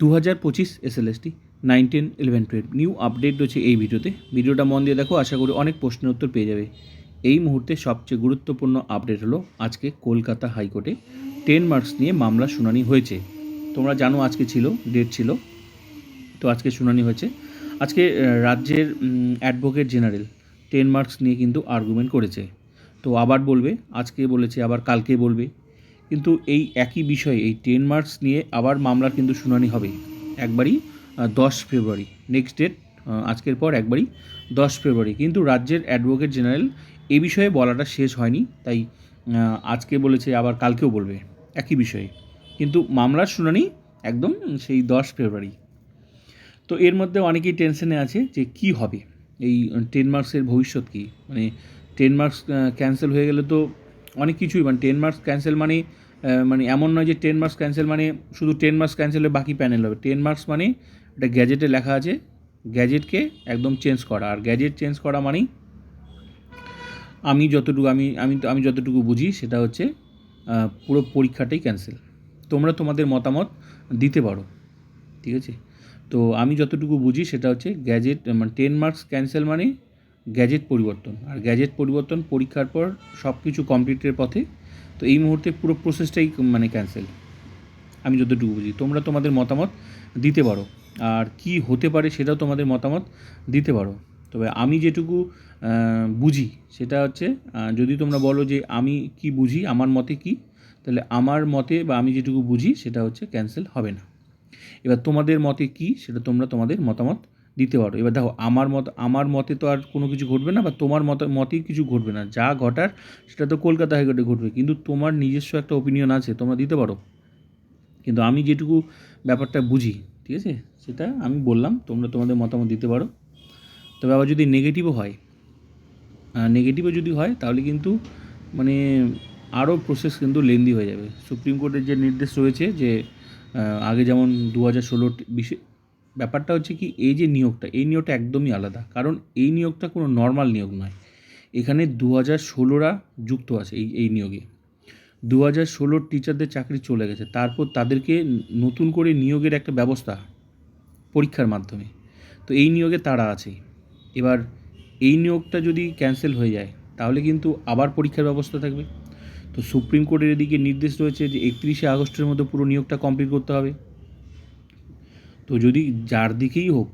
2025 SLST 9, 10, 11, 12 new update রয়েছে এই ভিডিওটা মন দিয়ে দেখো, আশা করি অনেক প্রশ্নের উত্তর পেয়ে যাবে। এই মুহূর্তে সবচেয়ে গুরুত্বপূর্ণ আপডেট হলো আজকে কলকাতা হাইকোর্টে 10 মার্কস নিয়ে মামলা শুনানি হয়েছে। তোমরা জানো আজকে ডেট ছিল, তো আজকে শুনানি হয়েছে। আজকে রাজ্যের অ্যাডভোকেট জেনারেল 10 মার্কস নিয়ে কিন্তু আর্গুমেন্ট করেছে। তো আবার বলবে, আজকে বলেছে আবার কালকে বলবে, কিন্তু এই একই বিষয়ে এই 10 মার্কস নিয়ে আবার মামলার কিন্তু শুনানি হবে একবারই 10 ফেব্রুয়ারি, নেক্সট ডেট আজকের পর একবারই 10 ফেব্রুয়ারি। কিন্তু রাজ্যের অ্যাডভোকেট জেনারেল এ বিষয়ে বলাটা শেষ হয়নি, তাই আজকে বলেছে আবার কালকেও বলবে একই বিষয়ে, কিন্তু মামলার শুনানি একদম সেই 10 ফেব্রুয়ারি। তো এর মধ্যে অনেকেই টেনশনে আছে যে কি হবে, এই 10 মার্কসের ভবিষ্যৎ কী। মানে 10 মার্কস ক্যান্সেল হয়ে গেলে তো অনেক কিছুই, মানে 10 মার্কস ক্যান্সেল মানে এমন নয় যে 10 মার্কস ক্যান্সেল মানে শুধু 10 মার্কস ক্যান্সেল হলে বাকি প্যানেল হবে। 10 মার্কস মানে এটা গ্যাজেটে লেখা আছে, গ্যাজেটকে একদম চেঞ্জ করা। আর গ্যাজেট চেঞ্জ করা মানেই আমি যতটুকু বুঝি সেটা হচ্ছে পুরো পরীক্ষাটাই ক্যান্সেল। তোমরা তোমাদের মতামত দিতে পারো, ঠিক আছে। তো আমি যতটুকু বুঝি সেটা হচ্ছে গ্যাজেট মানে 10 মার্কস ক্যান্সেল মানে গ্যাজেট পরিবর্তন, আর গ্যাজেট পরিবর্তন পরীক্ষার পর সব কিছু কমপ্লিটের পথে। তো এই মুহূর্তে পুরো প্রসেসটাই মানে ক্যান্সেল, আমি যতটুকু বুঝি। তোমরা তোমাদের মতামত দিতে পারো, আর কি হতে পারে সেটাও তোমাদের মতামত দিতে পারো। তবে আমি যেটুকু বুঝি সেটা হচ্ছে, যদি তোমরা বলো যে আমি কি বুঝি, আমার মতে কি, তাহলে আমার মতে বা আমি যেটুকু বুঝি সেটা হচ্ছে ক্যান্সেল হবে না। এবার তোমাদের মতে কি সেটা তোমরা তোমাদের মতামত দিতে পারো। এবার দেখো, আমার মতে তো আর কোনো কিছু ঘটবে না, বা তোমার মতেই কিছু ঘটবে না। যা ঘটার সেটা তো কলকাতা হাইকোর্টে ঘটবে, কিন্তু তোমার নিজস্ব একটা ওপিনিয়ন আছে, তোমরা দিতে পারো। কিন্তু আমি যেটুকু ব্যাপারটা বুঝি, ঠিক আছে, সেটা আমি বললাম, তোমরা তোমাদের মতামত দিতে পারো। তবে আবার যদি নেগেটিভও যদি হয় তাহলে কিন্তু মানে আরও প্রসেস কিন্তু লেন্দি হয়ে যাবে। সুপ্রিম কোর্টের যে নির্দেশ রয়েছে যে আগে যেমন 2016 ব্যাপারটা হচ্ছে কি, এই যে নিয়োগটা, এই নিয়োগটা একদমই আলাদা। কারণ এই নিয়োগটা কোনো নর্মাল নিয়োগ নয়, এখানে 2016রা যুক্ত আছে এই নিয়োগে। 2016 টিচারদের চাকরি চলে গেছে, তারপর তাদেরকে নতুন করে নিয়োগের একটা ব্যবস্থা পরীক্ষার মাধ্যমে, তো এই নিয়োগে তারা আছে। এবার এই নিয়োগটা যদি ক্যান্সেল হয়ে যায় তাহলে কিন্তু আবার পরীক্ষার ব্যবস্থা থাকবে। তো সুপ্রিম কোর্টের এদিকে নির্দেশ রয়েছে যে 31শে আগস্টের মধ্যে পুরো নিয়োগটা কমপ্লিট করতে হবে। তো যদি যার দিকেই হোক,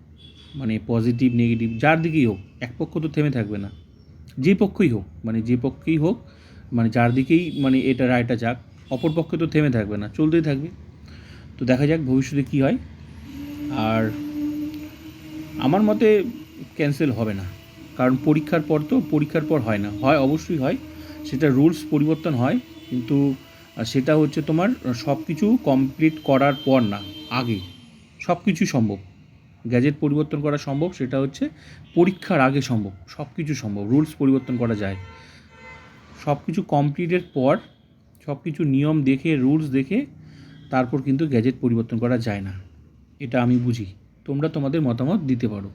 মানে পজিটিভ নেগেটিভ যার দিকেই হোক, এক পক্ষ তো থেমে থাকবে না। যে পক্ষই হোক, মানে যার দিকেই মানে এটা রায়টা যাক, অপর পক্ষে তো থেমে থাকবে না, চলতেই থাকবে। তো দেখা যাক ভবিষ্যতে কী হয়। আর আমার মতে ক্যান্সেল হবে না, কারণ পরীক্ষার পর হয় না, হয় অবশ্যই হয়, সেটা রুলস পরিবর্তন হয়, কিন্তু সেটা হচ্ছে তোমার সব কিছু কমপ্লিট করার পর না, আগে। সব কিছু সম্ভব, গ্যাজেট পরিবর্তন করা সম্ভব, সেটা হচ্ছে পরীক্ষার আগে সম্ভব, সব কিছু সম্ভব, রুলস পরিবর্তন করা যায়। সব কিছু কমপ্লিটের পর, সব কিছু নিয়ম দেখে, রুলস দেখে তারপর কিন্তু গ্যাজেট পরিবর্তন করা যায় না, এটা আমি বুঝি। তোমরা তোমাদের মতামত দিতে পারো।